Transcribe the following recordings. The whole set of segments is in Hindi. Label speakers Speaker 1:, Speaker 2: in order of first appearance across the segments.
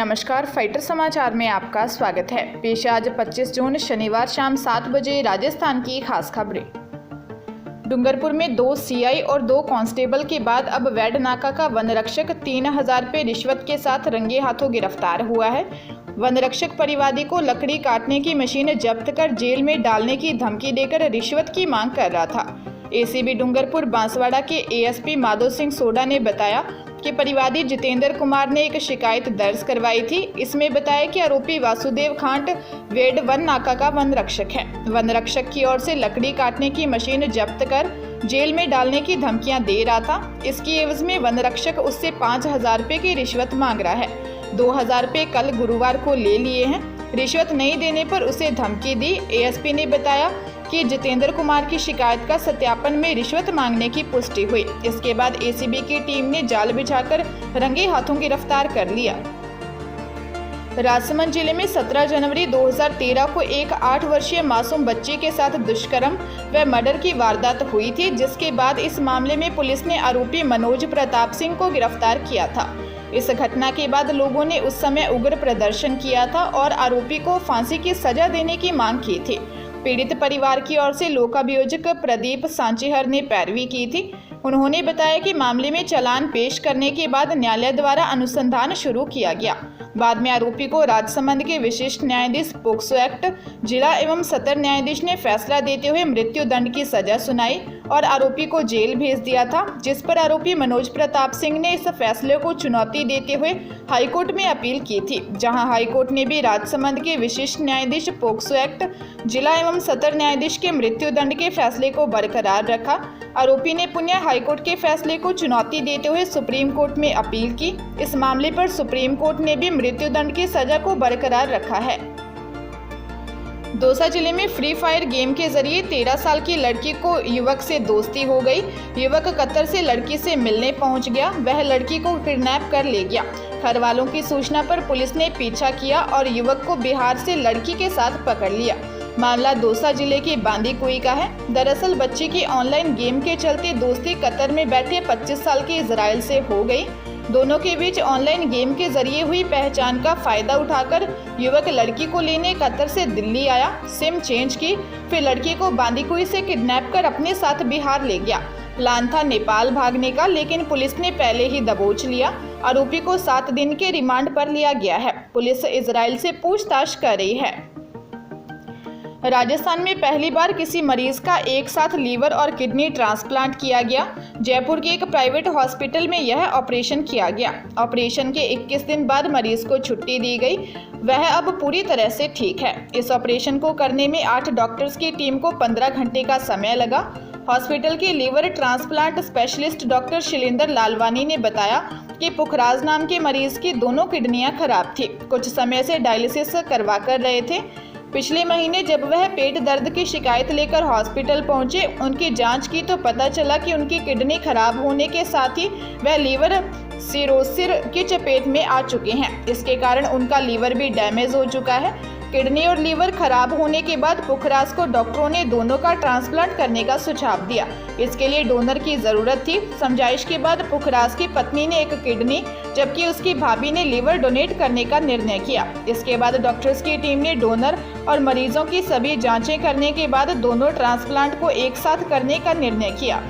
Speaker 1: नमस्कार, फाइटर समाचार में आपका स्वागत है। पेश आज 25 जून शनिवार शाम 7 बजे राजस्थान की खास खबरें। डूंगरपुर में 2 सीआई और 2 कांस्टेबल के बाद अब वैड नाका का वनरक्षक 3000 रुपये रिश्वत के साथ रंगे हाथों गिरफ्तार हुआ है। वनरक्षक परिवादी को लकड़ी काटने की मशीन जब्त कर जेल में डालने की धमकी देकर रिश्वत की मांग कर रहा था। एसीबी डूंगरपुर बांसवाड़ा के एएसपी माधव सिंह सोडा ने बताया कि परिवादी जितेंद्र कुमार ने एक शिकायत दर्ज करवाई थी। इसमें बताया कि आरोपी वासुदेव खांट वेड वन नाका का वनरक्षक है। वनरक्षक की ओर से लकड़ी काटने की मशीन जब्त कर जेल में डालने की धमकियां दे रहा था। इसकी एवज में वनरक्षक उससे 5000 रुपये की रिश्वत मांग रहा है। 2000 रुपये कल गुरुवार को ले लिए हैं। रिश्वत नहीं देने पर उसे धमकी दी। एएसपी ने बताया कि जितेंद्र कुमार की शिकायत का सत्यापन में रिश्वत मांगने की पुष्टि हुई। इसके बाद एसीबी की टीम ने जाल बिछाकर रंगे हाथों गिरफ्तार कर लिया। राजसमंद जिले में 17 जनवरी 2013 को एक 8 वर्षीय मासूम बच्ची के साथ दुष्कर्म व मर्डर की वारदात हुई थी, जिसके बाद इस मामले में पुलिस ने आरोपी मनोज प्रताप सिंह को गिरफ्तार किया था। इस घटना के बाद लोगों ने उस समय उग्र प्रदर्शन किया था और आरोपी को फांसी की सजा देने की मांग की थी। पीड़ित परिवार की ओर से लोकाभियोजक प्रदीप सांचीहर ने पैरवी की थी। उन्होंने बताया कि मामले में चालान पेश करने के बाद न्यायालय द्वारा अनुसंधान शुरू किया गया। बाद में आरोपी को राजसमंद के विशिष्ट न्यायाधीश पोक्सो एक्ट जिला एवं सत्र न्यायाधीश ने फैसला देते हुए मृत्यु दंड की सजा सुनाई और आरोपी को जेल भेज दिया था, जिस पर आरोपी मनोज प्रताप सिंह ने इस फैसले को चुनौती देते हुए हाईकोर्ट में अपील की थी, जहां हाईकोर्ट ने भी राजसमंद के विशिष्ट न्यायाधीश पोक्सो एक्ट जिला एवं सत्र न्यायाधीश के मृत्यु दंड के फैसले को बरकरार रखा। आरोपी ने पुनः हाईकोर्ट के फैसले को चुनौती देते हुए सुप्रीम कोर्ट में अपील की। इस मामले पर सुप्रीम कोर्ट ने भी मृत्यु दंड की सजा को बरकरार रखा है। दौसा जिले में फ्री फायर गेम के जरिए 13 साल की लड़की को युवक से दोस्ती हो गई। युवक कतर से लड़की से मिलने पहुंच गया। वह लड़की को किडनैप कर ले गया। घर वालों की सूचना पर पुलिस ने पीछा किया और युवक को बिहार से लड़की के साथ पकड़ लिया। मामला दौसा जिले के बांदीकुई का है। दरअसल बच्ची की ऑनलाइन गेम के चलते दोस्ती कतर में बैठे 25 साल के इजराइल से हो गई। दोनों के बीच ऑनलाइन गेम के जरिए हुई पहचान का फायदा उठाकर युवक लड़की को लेने कतर से दिल्ली आया, सिम चेंज की, फिर लड़की को बांदीकुई से किडनैप कर अपने साथ बिहार ले गया। प्लान था नेपाल भागने का, लेकिन पुलिस ने पहले ही दबोच लिया। आरोपी को 7 दिन के रिमांड पर लिया गया है। पुलिस इजराइल से पूछताछ कर रही है। राजस्थान में पहली बार किसी मरीज का एक साथ लीवर और किडनी ट्रांसप्लांट किया गया। जयपुर के एक प्राइवेट हॉस्पिटल में यह ऑपरेशन किया गया। ऑपरेशन के 21 दिन बाद मरीज को छुट्टी दी गई। वह अब पूरी तरह से ठीक है। इस ऑपरेशन को करने में 8 डॉक्टर्स की टीम को 15 घंटे का समय लगा। हॉस्पिटल के liver transplant specialist doctor Shailendra Lalwani ने बताया कि पुखराज नाम के मरीज की दोनों किडनियां खराब थी। कुछ समय से डायलिसिस करवा कर रहे थे। पिछले महीने जब वह पेट दर्द की शिकायत लेकर हॉस्पिटल पहुंचे, उनकी जांच की तो पता चला कि उनकी किडनी खराब होने के साथ ही वह लीवर सिरोसिस की चपेट में आ चुके हैं। इसके कारण उनका लीवर भी डैमेज हो चुका है। किडनी और लीवर खराब होने के बाद पुखराज को डॉक्टरों ने दोनों का ट्रांसप्लांट करने का सुझाव दिया। इसके लिए डोनर की जरूरत थी। समझाइश के बाद पुखराज की पत्नी ने एक किडनी जबकि उसकी भाभी ने लीवर डोनेट करने का निर्णय किया। इसके बाद डॉक्टर्स की टीम ने डोनर और मरीजों की सभी जांचें करने के बाद दोनों ट्रांसप्लांट को एक साथ करने का निर्णय किया।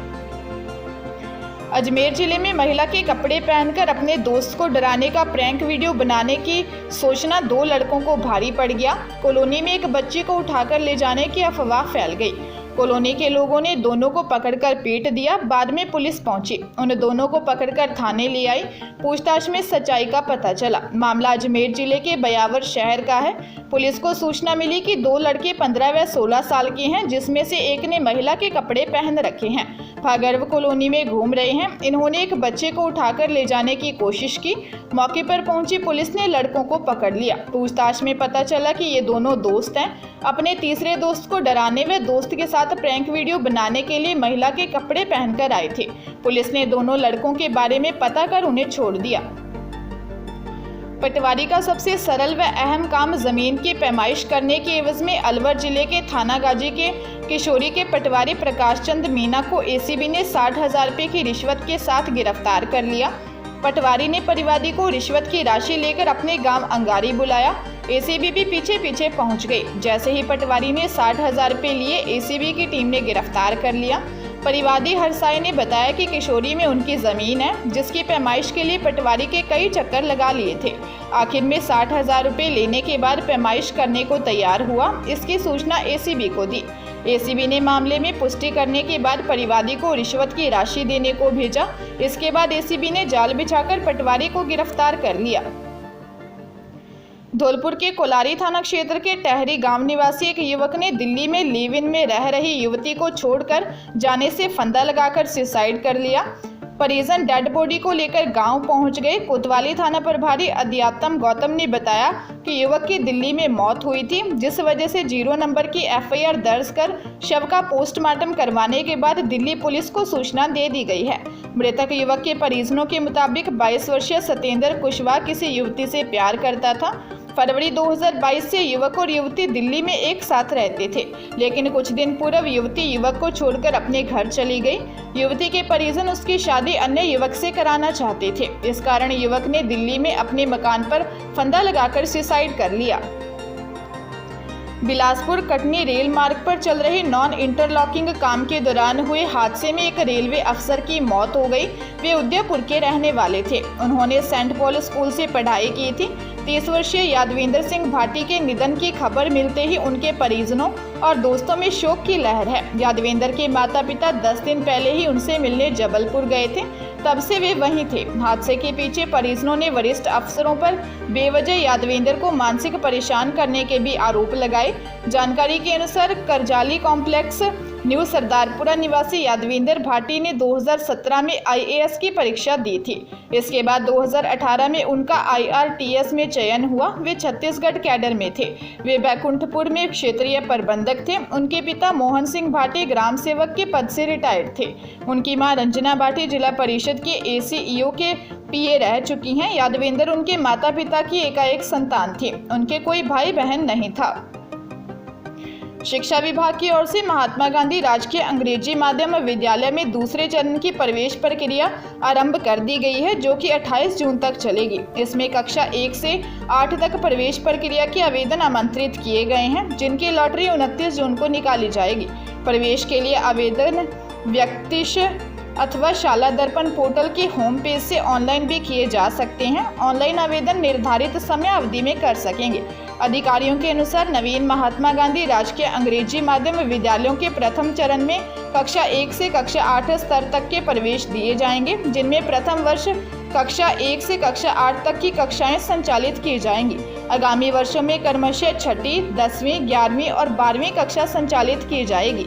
Speaker 1: अजमेर जिले में महिला के कपड़े पहनकर अपने दोस्त को डराने का प्रैंक वीडियो बनाने की सोचना 2 लड़कों को भारी पड़ गया। कॉलोनी में एक बच्ची को उठाकर ले जाने की अफवाह फैल गई। कॉलोनी के लोगों ने दोनों को पकड़कर पीट दिया। बाद में पुलिस पहुंची, उन दोनों को पकड़कर थाने ले आई। पूछताछ में सच्चाई का पता चला। मामला अजमेर जिले के बयावर शहर का है। पुलिस को सूचना मिली कि 2 लड़के 15 व 16 साल के हैं, जिसमें से एक ने महिला के कपड़े पहन रखे हैं। भागर्व कॉलोनी में घूम रहे हैं। इन्होंने एक बच्चे को उठाकर ले जाने की कोशिश की। मौके पर पहुंची पुलिस ने लड़कों को पकड़ लिया। पूछताछ में पता चला कि ये दोनों दोस्त हैं। अपने तीसरे दोस्त को डराने व दोस्त के साथ प्रैंक वीडियो बनाने के लिए महिला के कपड़े पहनकर आए थे। पुलिस ने दोनों लड़कों के बारे में पता कर उन्हें छोड़ दिया। पटवारी का सबसे सरल व अहम काम जमीन की पैमाइश करने के एवज में अलवर जिले के थाना गाजी के किशोरी के पटवारी प्रकाश चंद मीना को एसीबी ने 60,000 रुपये की रिश्वत के साथ गिरफ्तार कर लिया। पटवारी ने परिवादी को रिश्वत की राशि लेकर अपने गांव अंगारी बुलाया। एसीबी भी पीछे पीछे पहुंच गई। जैसे ही पटवारी ने 60,000 रुपये लिए, एसीबी की टीम ने गिरफ्तार कर लिया। परिवादी हरसाई ने बताया कि किशोरी में उनकी जमीन है, जिसकी पैमाइश के लिए पटवारी के कई चक्कर लगा लिए थे। आखिर में 60,000 रुपये लेने के बाद पैमाइश करने को तैयार हुआ। इसकी सूचना एसीबी को दी। एसीबी ने मामले में पुष्टि करने के बाद परिवादी को रिश्वत की राशि देने को भेजा। इसके बाद एसीबी ने जाल बिछाकर पटवारी को गिरफ्तार कर लिया। धौलपुर के कोलारी थाना क्षेत्र के टहरी गांव निवासी एक युवक ने दिल्ली में लिव इन में रह रही युवती को छोड़कर जाने से फंदा लगाकर सुसाइड कर लिया। परिजन डेड बॉडी को लेकर गांव पहुंच गए। कोतवाली थाना प्रभारी अध्यात्म गौतम ने बताया कि युवक की दिल्ली में मौत हुई थी, जिस वजह से 0 नंबर की एफआईआर दर्ज कर शव का पोस्टमार्टम करवाने के बाद दिल्ली पुलिस को सूचना दे दी गई है। मृतक युवक के परिजनों के मुताबिक 22 वर्षीय सत्येंद्र कुशवाहा किसी युवती से प्यार करता था। फरवरी 2022 से युवक और युवती दिल्ली में एक साथ रहते थे, लेकिन कुछ दिन पूर्व युवती युवक को छोड़कर अपने घर चली गई। युवती के परिजन उसकी शादी अन्य युवक से कराना चाहते थे। इस कारण युवक ने दिल्ली में अपने मकान पर फंदा लगाकर सुसाइड कर लिया। बिलासपुर कटनी रेल मार्ग पर चल रहे नॉन इंटरलॉकिंग काम के दौरान हुए हादसे में एक रेलवे अफसर की मौत हो गई। वे उदयपुर के रहने वाले थे। उन्होंने सेंट पॉल स्कूल से पढ़ाई की थी। 30 वर्षीय यादविंदर सिंह भाटी के निधन की खबर मिलते ही उनके परिजनों और दोस्तों में शोक की लहर है। यादविंदर के माता पिता 10 दिन पहले ही उनसे मिलने जबलपुर गए थे, तब से वे वहीं थे। हादसे के पीछे परिजनों ने वरिष्ठ अफसरों पर बेवजह यादविंदर को मानसिक परेशान करने के भी आरोप लगाए। जानकारी के अनुसार करजाली कॉम्प्लेक्स न्यू सरदारपुरा निवासी यादविंदर भाटी ने 2017 में आईएएस की परीक्षा दी थी। इसके बाद 2018 में उनका आईआरटीएस में चयन हुआ। वे छत्तीसगढ़ कैडर में थे। वे बैकुंठपुर में क्षेत्रीय प्रबंधक थे। उनके पिता मोहन सिंह भाटी ग्राम सेवक के पद से रिटायर्ड थे। उनकी मां रंजना भाटी जिला परिषद के एसीईओ के पीए रह चुकी हैं। यादविंदर उनके माता पिता की एकाएक संतान थी। उनके कोई भाई बहन नहीं था। शिक्षा विभाग की ओर से महात्मा गांधी राजकीय अंग्रेजी माध्यम विद्यालय में दूसरे चरण की प्रवेश प्रक्रिया आरंभ कर दी गई है, जो कि 28 जून तक चलेगी। इसमें कक्षा 1 से 8 तक प्रवेश प्रक्रिया के आवेदन आमंत्रित किए गए हैं, जिनकी लॉटरी 29 जून को निकाली जाएगी। प्रवेश के लिए आवेदन व्यक्तिश अथवा शाला दर्पण पोर्टल के होम पेज से ऑनलाइन भी किए जा सकते हैं। ऑनलाइन आवेदन निर्धारित समय अवधि में कर सकेंगे। अधिकारियों के अनुसार नवीन महात्मा गांधी राजकीय अंग्रेजी माध्यम विद्यालयों के प्रथम चरण में कक्षा 1 से कक्षा 8 स्तर तक के प्रवेश दिए जाएंगे, जिनमें प्रथम वर्ष कक्षा 1 से कक्षा 8 तक की कक्षाएं संचालित की जाएंगी। आगामी वर्षों में क्रमशः 6ठी, 10वीं, 11वीं और 12वीं कक्षा संचालित की जाएगी।